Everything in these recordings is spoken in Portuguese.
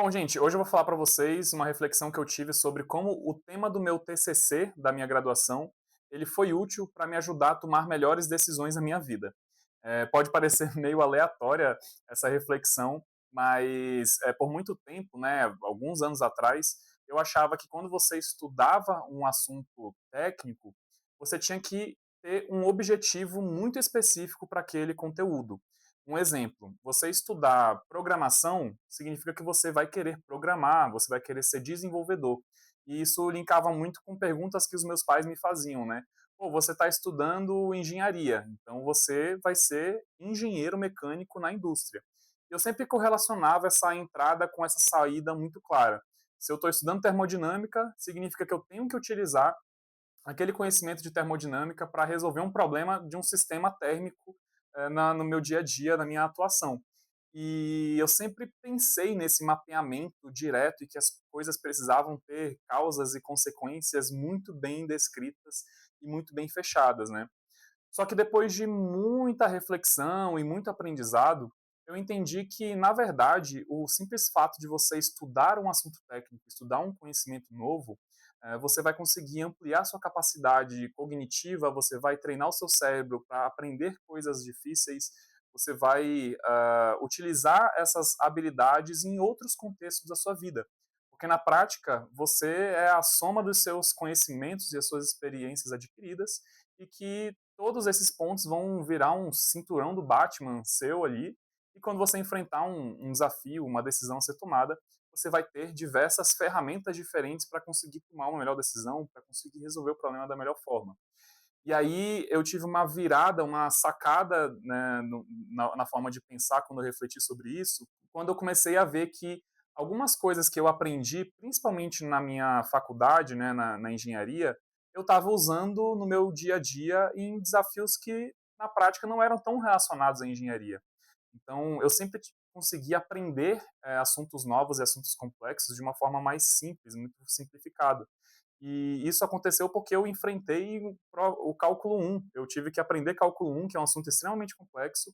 Bom, gente, hoje eu vou falar para vocês uma reflexão que eu tive sobre como o tema do meu TCC da minha graduação, ele foi útil para me ajudar a tomar melhores decisões na minha vida. Pode parecer meio aleatória essa reflexão, mas por muito tempo, né, alguns anos atrás, eu achava que quando você estudava um assunto técnico, você tinha que ter um objetivo muito específico para aquele conteúdo. Um exemplo, você estudar programação significa que você vai querer programar, você vai querer ser desenvolvedor. E isso linkava muito com perguntas que os meus pais me faziam, né? Pô, você está estudando engenharia, então você vai ser engenheiro mecânico na indústria. Eu sempre correlacionava essa entrada com essa saída muito clara. Se eu estou estudando termodinâmica, significa que eu tenho que utilizar aquele conhecimento de termodinâmica para resolver um problema de um sistema térmico no meu dia a dia, na minha atuação. E eu sempre pensei nesse mapeamento direto e que as coisas precisavam ter causas e consequências muito bem descritas e muito bem fechadas, né? Só que depois de muita reflexão e muito aprendizado, eu entendi que, na verdade, o simples fato de você estudar um assunto técnico, estudar um conhecimento novo, você vai conseguir ampliar sua capacidade cognitiva, você vai treinar o seu cérebro para aprender coisas difíceis, você vai utilizar essas habilidades em outros contextos da sua vida. Porque na prática, você é a soma dos seus conhecimentos e as suas experiências adquiridas, e que todos esses pontos vão virar um cinturão do Batman seu ali, e quando você enfrentar um desafio, uma decisão a ser tomada, você vai ter diversas ferramentas diferentes para conseguir tomar uma melhor decisão, para conseguir resolver o problema da melhor forma. E aí eu tive uma virada, uma sacada, né, na forma de pensar quando eu refleti sobre isso, quando eu comecei a ver que algumas coisas que eu aprendi, principalmente na minha faculdade, né, na engenharia, eu estava usando no meu dia a dia em desafios que na prática não eram tão relacionados à engenharia. Então eu sempre consegui aprender assuntos novos e assuntos complexos de uma forma mais simples, muito simplificada. E isso aconteceu porque eu enfrentei o cálculo 1. Eu tive que aprender cálculo 1, que é um assunto extremamente complexo.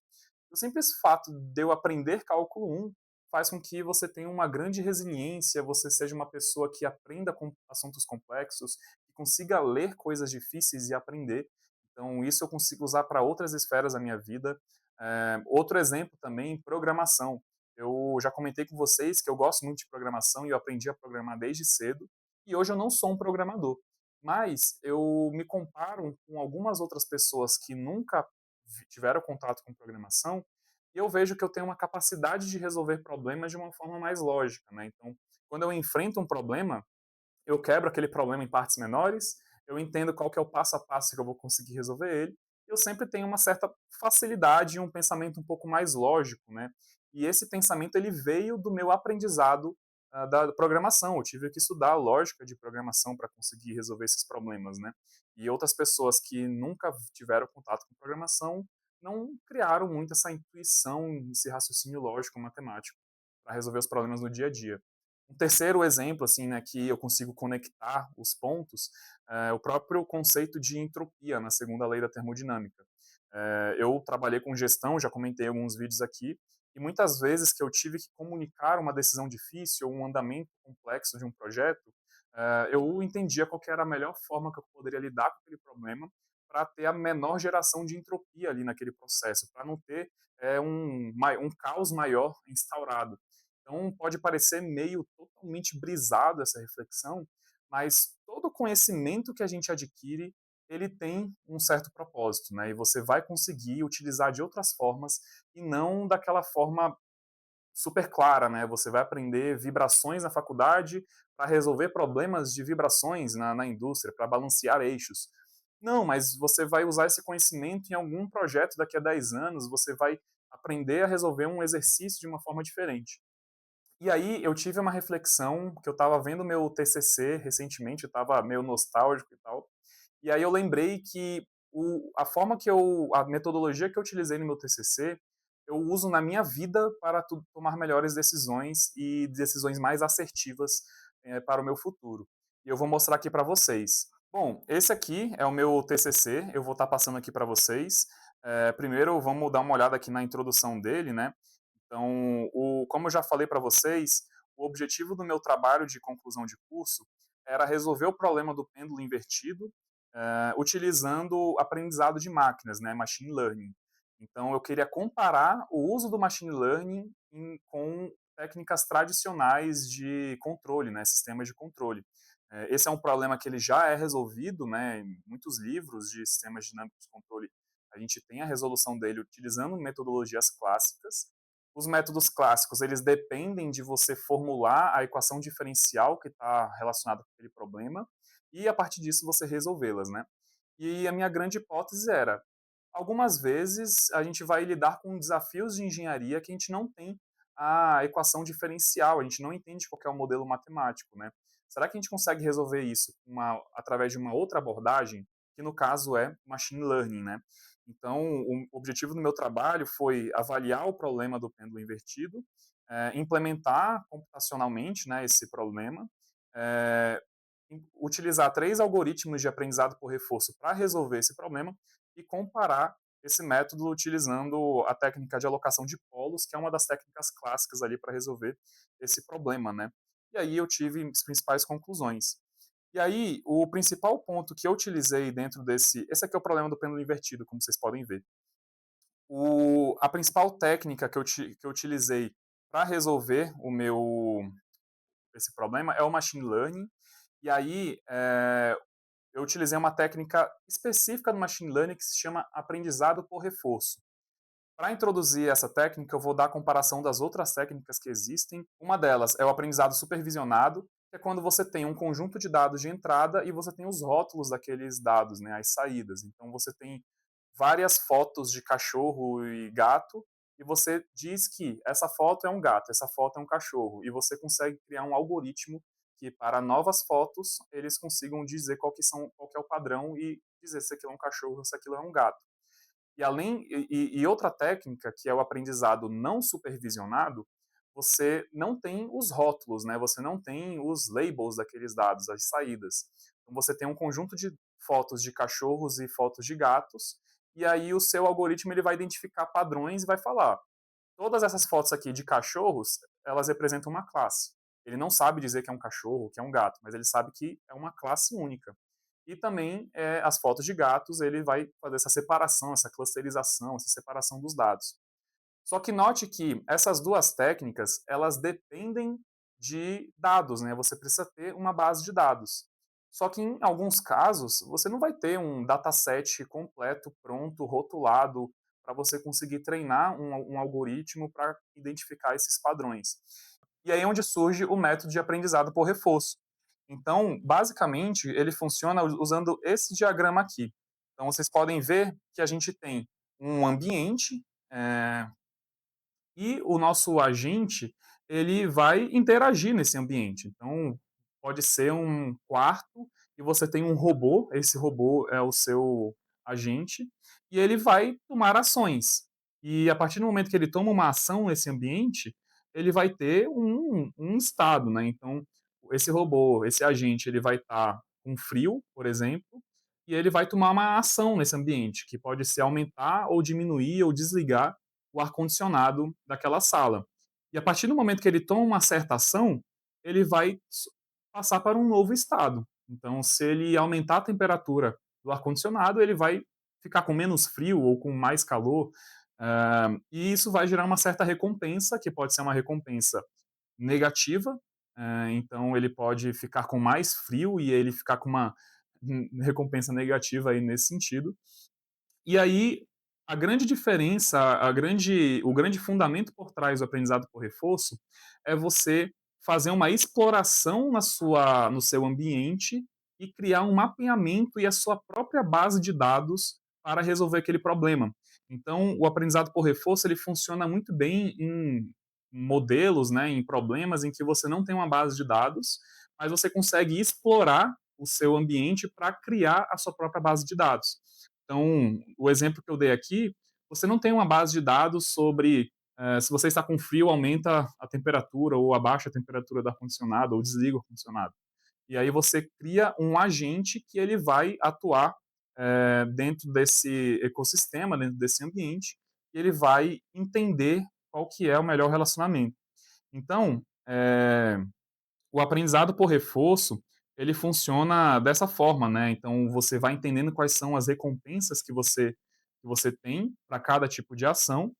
O simples fato de eu aprender cálculo 1 faz com que você tenha uma grande resiliência, você seja uma pessoa que aprenda com assuntos complexos, que consiga ler coisas difíceis e aprender. Então, isso eu consigo usar para outras esferas da minha vida. Outro exemplo também, programação. Eu já comentei com vocês que eu gosto muito de programação e eu aprendi a programar desde cedo. E hoje eu não sou um programador, mas eu me comparo com algumas outras pessoas que nunca tiveram contato com programação, e eu vejo que eu tenho uma capacidade de resolver problemas de uma forma mais lógica, né? Então, quando eu enfrento um problema, eu quebro aquele problema em partes menores, eu entendo qual que é o passo a passo que eu vou conseguir resolver ele, eu sempre tenho uma certa facilidade e um pensamento um pouco mais lógico, né? E esse pensamento ele veio do meu aprendizado da programação. Eu tive que estudar lógica de programação para conseguir resolver esses problemas, né? E outras pessoas que nunca tiveram contato com programação não criaram muito essa intuição, esse raciocínio lógico matemático para resolver os problemas no dia a dia. Um terceiro exemplo, assim, né, que eu consigo conectar os pontos, é o próprio conceito de entropia na segunda lei da termodinâmica. Eu trabalhei com gestão, já comentei em alguns vídeos aqui, e muitas vezes que eu tive que comunicar uma decisão difícil ou um andamento complexo de um projeto, eu entendia qual que era a melhor forma que eu poderia lidar com aquele problema para ter a menor geração de entropia ali naquele processo, para não ter um caos maior instaurado. Então, pode parecer meio totalmente brisado essa reflexão, mas todo conhecimento que a gente adquire, ele tem um certo propósito, né? E você vai conseguir utilizar de outras formas e não daquela forma super clara, né? Você vai aprender vibrações na faculdade para resolver problemas de vibrações na indústria, para balancear eixos. Não, mas você vai usar esse conhecimento em algum projeto daqui a 10 anos, você vai aprender a resolver um exercício de uma forma diferente. E aí eu tive uma reflexão, que eu estava vendo meu TCC recentemente, eu estava meio nostálgico e tal, e aí eu lembrei que a metodologia que eu utilizei no meu TCC, eu uso na minha vida para tomar melhores decisões e decisões mais assertivas para o meu futuro. E eu vou mostrar aqui para vocês. Bom, esse aqui é o meu TCC, eu vou estar passando aqui para vocês. Primeiro, vamos dar uma olhada aqui na introdução dele, né? Então, como eu já falei para vocês, o objetivo do meu trabalho de conclusão de curso era resolver o problema do pêndulo invertido, utilizando aprendizado de máquinas, né, machine learning. Então, eu queria comparar o uso do machine learning com técnicas tradicionais de controle, né, sistemas de controle. Esse é um problema que ele já é resolvido, né, em muitos livros de sistemas dinâmicos de controle. A gente tem a resolução dele utilizando metodologias clássicas. Os métodos clássicos, eles dependem de você formular a equação diferencial que está relacionada com aquele problema e, a partir disso, você resolvê-las, né? E a minha grande hipótese era, algumas vezes a gente vai lidar com desafios de engenharia que a gente não tem a equação diferencial, a gente não entende qual é o modelo matemático, né? Será que a gente consegue resolver isso através de uma outra abordagem, que no caso é machine learning, né? Então, o objetivo do meu trabalho foi avaliar o problema do pêndulo invertido, implementar computacionalmente, né, esse problema, é, utilizar 3 algoritmos de aprendizado por reforço para resolver esse problema e comparar esse método utilizando a técnica de alocação de polos, que é uma das técnicas clássicas ali para resolver esse problema, né? E aí eu tive as principais conclusões. E aí, o principal ponto que eu utilizei dentro esse aqui é o problema do pêndulo invertido, como vocês podem ver. A principal técnica que eu utilizei para resolver esse problema é o machine learning. E aí, eu utilizei uma técnica específica do machine learning que se chama aprendizado por reforço. Para introduzir essa técnica, eu vou dar a comparação das outras técnicas que existem. Uma delas é o aprendizado supervisionado, que é quando você tem um conjunto de dados de entrada e você tem os rótulos daqueles dados, né, as saídas. Então, você tem várias fotos de cachorro e gato, e você diz que essa foto é um gato, essa foto é um cachorro, e você consegue criar um algoritmo que, para novas fotos, eles consigam dizer qual que é o padrão e dizer se aquilo é um cachorro ou se aquilo é um gato. E outra técnica, que é o aprendizado não supervisionado, você não tem os rótulos, né? Você não tem os labels daqueles dados, as saídas. Então você tem um conjunto de fotos de cachorros e fotos de gatos, e aí o seu algoritmo ele vai identificar padrões e vai falar: todas essas fotos aqui de cachorros, elas representam uma classe. Ele não sabe dizer que é um cachorro, que é um gato, mas ele sabe que é uma classe única. E também as fotos de gatos, ele vai fazer essa separação, essa clusterização, essa separação dos dados. Só que note que essas duas técnicas, elas dependem de dados, né? Você precisa ter uma base de dados. Só que em alguns casos, você não vai ter um dataset completo, pronto, rotulado, para você conseguir treinar um algoritmo para identificar esses padrões. E aí é onde surge o método de aprendizado por reforço. Então, basicamente, ele funciona usando esse diagrama aqui. Então, vocês podem ver que a gente tem um ambiente, é, e o nosso agente, ele vai interagir nesse ambiente. Então, pode ser um quarto e você tem um robô, esse robô é o seu agente, e ele vai tomar ações. E a partir do momento que ele toma uma ação nesse ambiente, ele vai ter um estado, né? Então, esse robô, esse agente, ele vai estar com frio, por exemplo, e ele vai tomar uma ação nesse ambiente, que pode ser aumentar ou diminuir ou desligar o ar-condicionado daquela sala. E a partir do momento que ele toma uma certa ação, ele vai passar para um novo estado. Então, se ele aumentar a temperatura do ar-condicionado, ele vai ficar com menos frio ou com mais calor. E isso vai gerar uma certa recompensa, que pode ser uma recompensa negativa. Então, ele pode ficar com mais frio e ele ficar com uma recompensa negativa aí nesse sentido. E aí, a grande diferença, o grande fundamento por trás do aprendizado por reforço é você fazer uma exploração no seu ambiente e criar um mapeamento e a sua própria base de dados para resolver aquele problema. Então, o aprendizado por reforço ele funciona muito bem em modelos, né, em problemas em que você não tem uma base de dados, mas você consegue explorar o seu ambiente para criar a sua própria base de dados. Então, o exemplo que eu dei aqui, você não tem uma base de dados sobre se você está com frio, aumenta a temperatura ou abaixa a temperatura do ar-condicionado ou desliga o ar-condicionado. E aí você cria um agente que ele vai atuar dentro desse ecossistema, dentro desse ambiente, e ele vai entender qual que é o melhor relacionamento. Então, eh, o aprendizado por reforço, ele funciona dessa forma, né, então você vai entendendo quais são as recompensas que você tem para cada tipo de ação,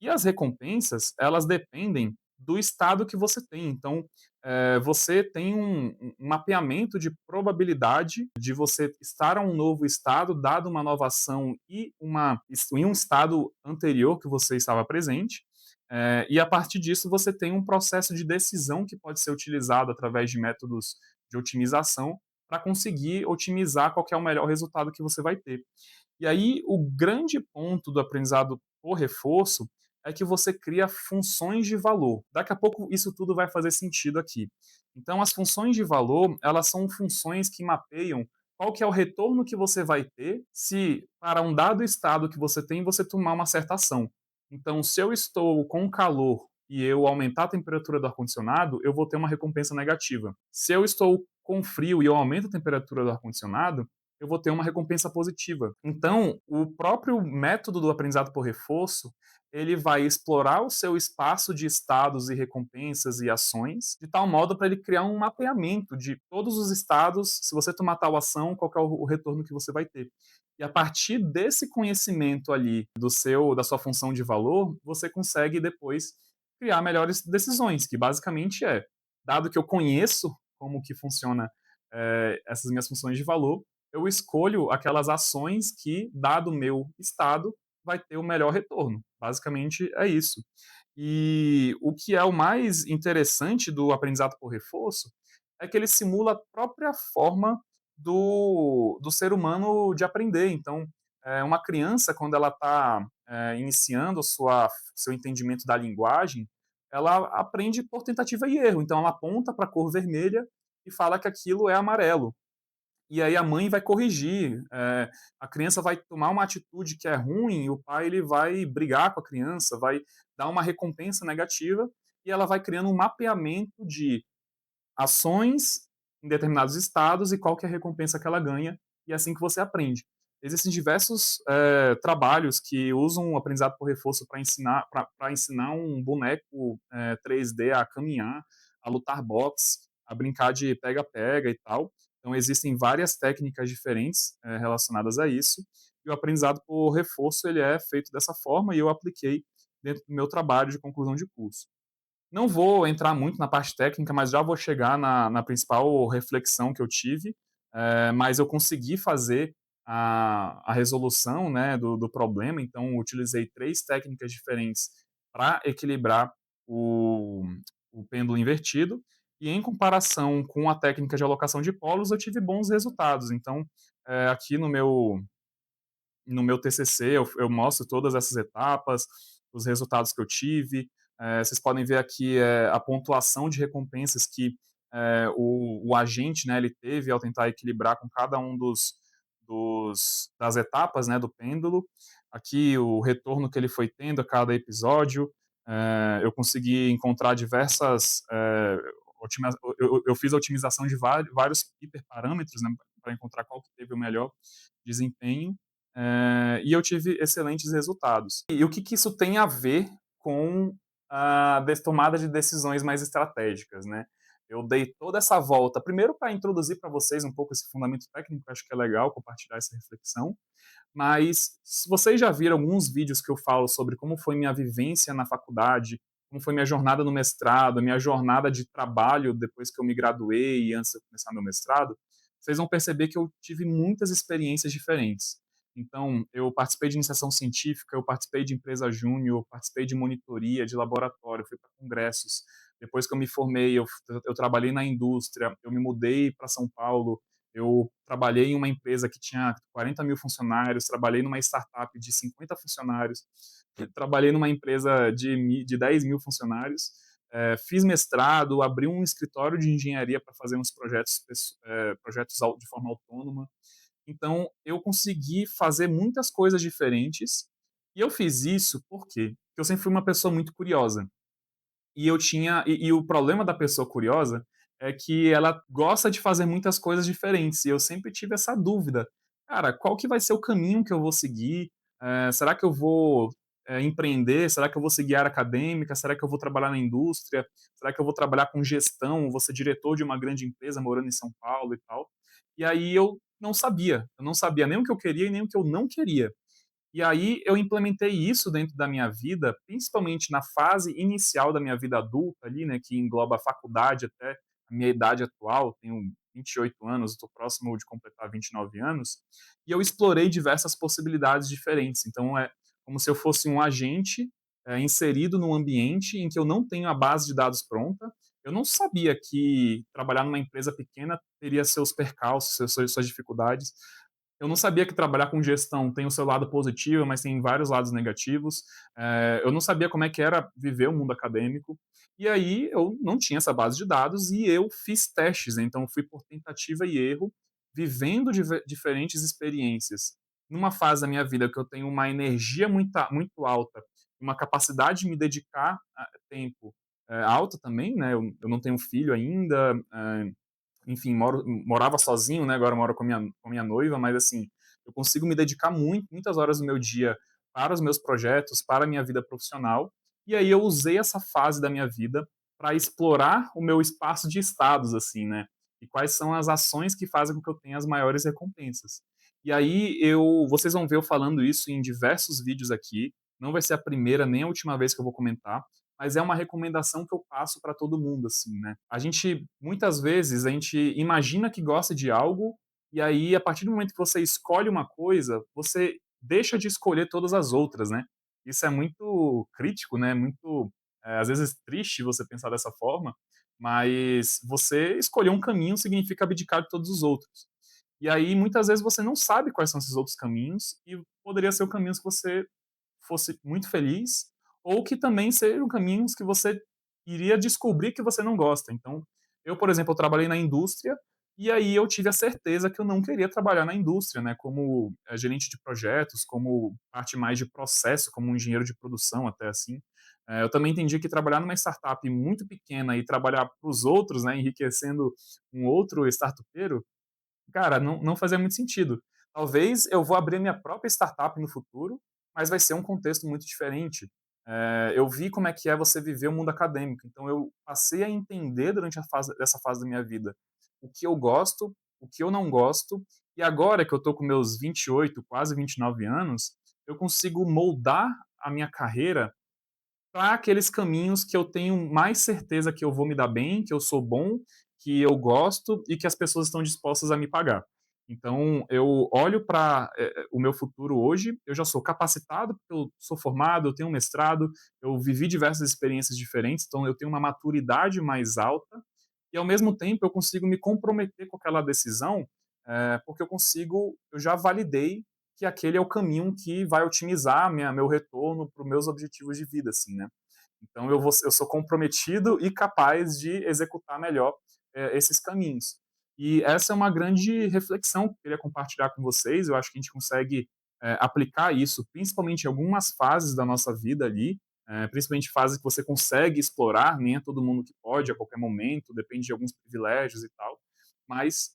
e as recompensas, elas dependem do estado que você tem. Então, você tem um mapeamento de probabilidade de você estar a um novo estado, dado uma nova ação e em um estado anterior que você estava presente, e a partir disso você tem um processo de decisão que pode ser utilizado através de métodos de otimização para conseguir otimizar qual que é o melhor resultado que você vai ter. E aí, o grande ponto do aprendizado por reforço é que você cria funções de valor. Daqui a pouco isso tudo vai fazer sentido aqui. Então, as funções de valor, elas são funções que mapeiam qual que é o retorno que você vai ter se, para um dado estado que você tem, você tomar uma certa ação. Então, se eu estou com calor e eu aumentar a temperatura do ar-condicionado, eu vou ter uma recompensa negativa. Se eu estou com frio e eu aumento a temperatura do ar-condicionado, eu vou ter uma recompensa positiva. Então, o próprio método do aprendizado por reforço, ele vai explorar o seu espaço de estados e recompensas e ações, de tal modo para ele criar um mapeamento de todos os estados, se você tomar tal ação, qual que é o retorno que você vai ter. E a partir desse conhecimento ali da sua função de valor, você consegue depois criar melhores decisões, que basicamente dado que eu conheço como que funciona essas minhas funções de valor, eu escolho aquelas ações que, dado o meu estado, vai ter o melhor retorno. Basicamente é isso. E o que é o mais interessante do aprendizado por reforço é que ele simula a própria forma do ser humano de aprender. Então, uma criança, quando ela está iniciando seu entendimento da linguagem, ela aprende por tentativa e erro. Então, ela aponta para a cor vermelha e fala que aquilo é amarelo. E aí a mãe vai corrigir, a criança vai tomar uma atitude que é ruim, e o pai ele vai brigar com a criança, vai dar uma recompensa negativa, e ela vai criando um mapeamento de ações em determinados estados e qual que é a recompensa que ela ganha, e é assim que você aprende. Existem diversos trabalhos que usam o aprendizado por reforço para ensinar um boneco 3D a caminhar, a lutar boxe, a brincar de pega-pega e tal. Então, existem várias técnicas diferentes relacionadas a isso, e o aprendizado por reforço ele é feito dessa forma, e eu apliquei dentro do meu trabalho de conclusão de curso. Não vou entrar muito na parte técnica, mas já vou chegar na principal reflexão que eu tive, mas eu consegui fazer a resolução, né, do problema, então utilizei 3 técnicas diferentes para equilibrar o o pêndulo invertido, e em comparação com a técnica de alocação de polos, eu tive bons resultados. Então, aqui no meu TCC eu mostro todas essas etapas, os resultados que eu tive. Vocês podem ver aqui a pontuação de recompensas que o agente, né, ele teve ao tentar equilibrar com cada um das etapas, né, do pêndulo. Aqui o retorno que ele foi tendo a cada episódio. Eu consegui encontrar diversas eu fiz a otimização de vários hiperparâmetros, né, para encontrar qual que teve o melhor desempenho, e eu tive excelentes resultados. E o que, que isso tem a ver com a tomada de decisões mais estratégicas, né? Eu dei toda essa volta, primeiro para introduzir para vocês um pouco esse fundamento técnico, acho que é legal compartilhar essa reflexão, mas se vocês já viram alguns vídeos que eu falo sobre como foi minha vivência na faculdade, como foi minha jornada no mestrado, minha jornada de trabalho depois que eu me graduei e antes de eu começar meu mestrado, vocês vão perceber que eu tive muitas experiências diferentes. Então, eu participei de iniciação científica, eu participei de empresa júnior, participei de monitoria, de laboratório, fui para congressos. Depois que eu me formei, eu trabalhei na indústria, eu me mudei para São Paulo, eu trabalhei em uma empresa que tinha 40 mil funcionários, trabalhei numa startup de 50 funcionários, trabalhei numa empresa de 10 mil funcionários, fiz mestrado, abri um escritório de engenharia para fazer uns projetos de forma autônoma. Então, eu consegui fazer muitas coisas diferentes, e eu fiz isso por quê? Porque eu sempre fui uma pessoa muito curiosa. E o problema da pessoa curiosa é que ela gosta de fazer muitas coisas diferentes, e eu sempre tive essa dúvida: "Cara, qual que vai ser o caminho que eu vou seguir? Será que eu vou empreender? Será que eu vou seguir área acadêmica? Será que eu vou trabalhar na indústria? Será que eu vou trabalhar com gestão? Vou ser diretor de uma grande empresa morando em São Paulo e tal?". E aí eu não sabia nem o que eu queria e nem o que eu não queria. E aí eu implementei isso dentro da minha vida, principalmente na fase inicial da minha vida adulta ali, né, que engloba a faculdade até a minha idade atual, tenho 28 anos, estou próximo de completar 29 anos, e eu explorei diversas possibilidades diferentes. Então é como se eu fosse um agente, inserido num ambiente em que eu não tenho a base de dados pronta. Eu não sabia que trabalhar numa empresa pequena teria seus percalços, suas dificuldades. Eu não sabia que trabalhar com gestão tem o seu lado positivo, mas tem vários lados negativos. Eu não sabia como é que era viver o mundo acadêmico. E aí eu não tinha essa base de dados e eu fiz testes, né, então fui por tentativa e erro, vivendo diferentes experiências. Numa fase da minha vida que eu tenho uma energia muito alta, uma capacidade de me dedicar a tempo, alta também, né, eu não tenho filho ainda, enfim, morava sozinho, né, agora moro com a minha noiva, mas assim, eu consigo me dedicar muitas horas do meu dia para os meus projetos, para a minha vida profissional, e aí eu usei essa fase da minha vida para explorar o meu espaço de estados, assim, né, e quais são as ações que fazem com que eu tenha as maiores recompensas. E aí vocês vão ver eu falando isso em diversos vídeos aqui, não vai ser a primeira nem a última vez que eu vou comentar, mas é uma recomendação que eu passo para todo mundo, assim, né. Muitas vezes, a gente imagina que gosta de algo, e aí, a partir do momento que você escolhe uma coisa, você deixa de escolher todas as outras, né. Isso é muito crítico, né, muito, às vezes triste você pensar dessa forma, mas você escolher um caminho significa abdicar de todos os outros. E aí, muitas vezes, você não sabe quais são esses outros caminhos, e poderia ser o caminhos que você fosse muito feliz, ou que também sejam caminhos que você iria descobrir que você não gosta. Então, eu, por exemplo, eu trabalhei na indústria, e aí eu tive a certeza que eu não queria trabalhar na indústria, né, como, gerente de projetos, como parte mais de processo, como um engenheiro de produção até assim. Eu também entendi que trabalhar numa startup muito pequena e trabalhar para os outros, né, enriquecendo um outro startupeiro, cara, não fazia muito sentido. Talvez eu vou abrir minha própria startup no futuro, mas vai ser um contexto muito diferente. Eu vi como é que é você viver o mundo acadêmico, então eu passei a entender durante essa fase da minha vida o que eu gosto, o que eu não gosto, e agora que eu estou com meus 28, quase 29 anos, eu consigo moldar a minha carreira para aqueles caminhos que eu tenho mais certeza que eu vou me dar bem, que eu sou bom, que eu gosto e que as pessoas estão dispostas a me pagar. Então, eu olho para o meu futuro hoje, eu já sou capacitado, porque eu sou formado, eu tenho um mestrado, eu vivi diversas experiências diferentes, então eu tenho uma maturidade mais alta e, ao mesmo tempo, eu consigo me comprometer com aquela decisão, porque eu já validei que aquele é o caminho que vai otimizar meu retorno para os meus objetivos de vida, assim, né. Então eu sou comprometido e capaz de executar melhor, esses caminhos. E essa é uma grande reflexão que eu queria compartilhar com vocês, eu acho que a gente consegue, aplicar isso, principalmente em algumas fases da nossa vida ali, principalmente fases que você consegue explorar, nem é todo mundo que pode a qualquer momento, depende de alguns privilégios e tal, mas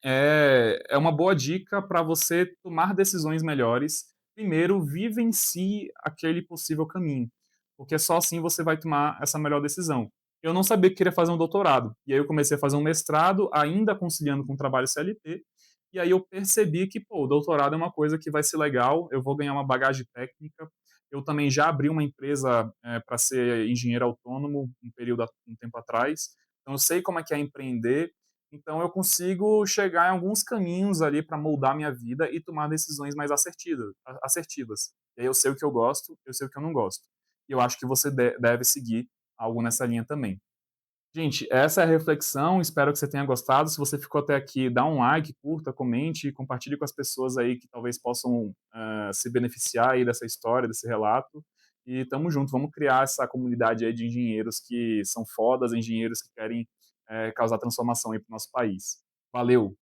é uma boa dica para você tomar decisões melhores. Primeiro, vivencie aquele possível caminho, porque só assim você vai tomar essa melhor decisão. Eu não sabia que queria fazer um doutorado, e aí eu comecei a fazer um mestrado, ainda conciliando com o trabalho CLT, e aí eu percebi que, pô, o doutorado é uma coisa que vai ser legal, eu vou ganhar uma bagagem técnica. Eu também já abri uma empresa, para ser engenheiro autônomo um tempo atrás, então eu sei como é que é empreender, então eu consigo chegar em alguns caminhos ali para moldar minha vida e tomar decisões mais assertivas. E aí eu sei o que eu gosto, eu sei o que eu não gosto. E eu acho que você deve seguir algo nessa linha também. Gente, essa é a reflexão, espero que você tenha gostado. Se você ficou até aqui, dá um like, curta, comente, compartilhe com as pessoas aí que talvez possam, se beneficiar aí dessa história, desse relato. E tamo junto, vamos criar essa comunidade aí de engenheiros que são fodas, engenheiros que querem, causar transformação aí para o nosso país. Valeu!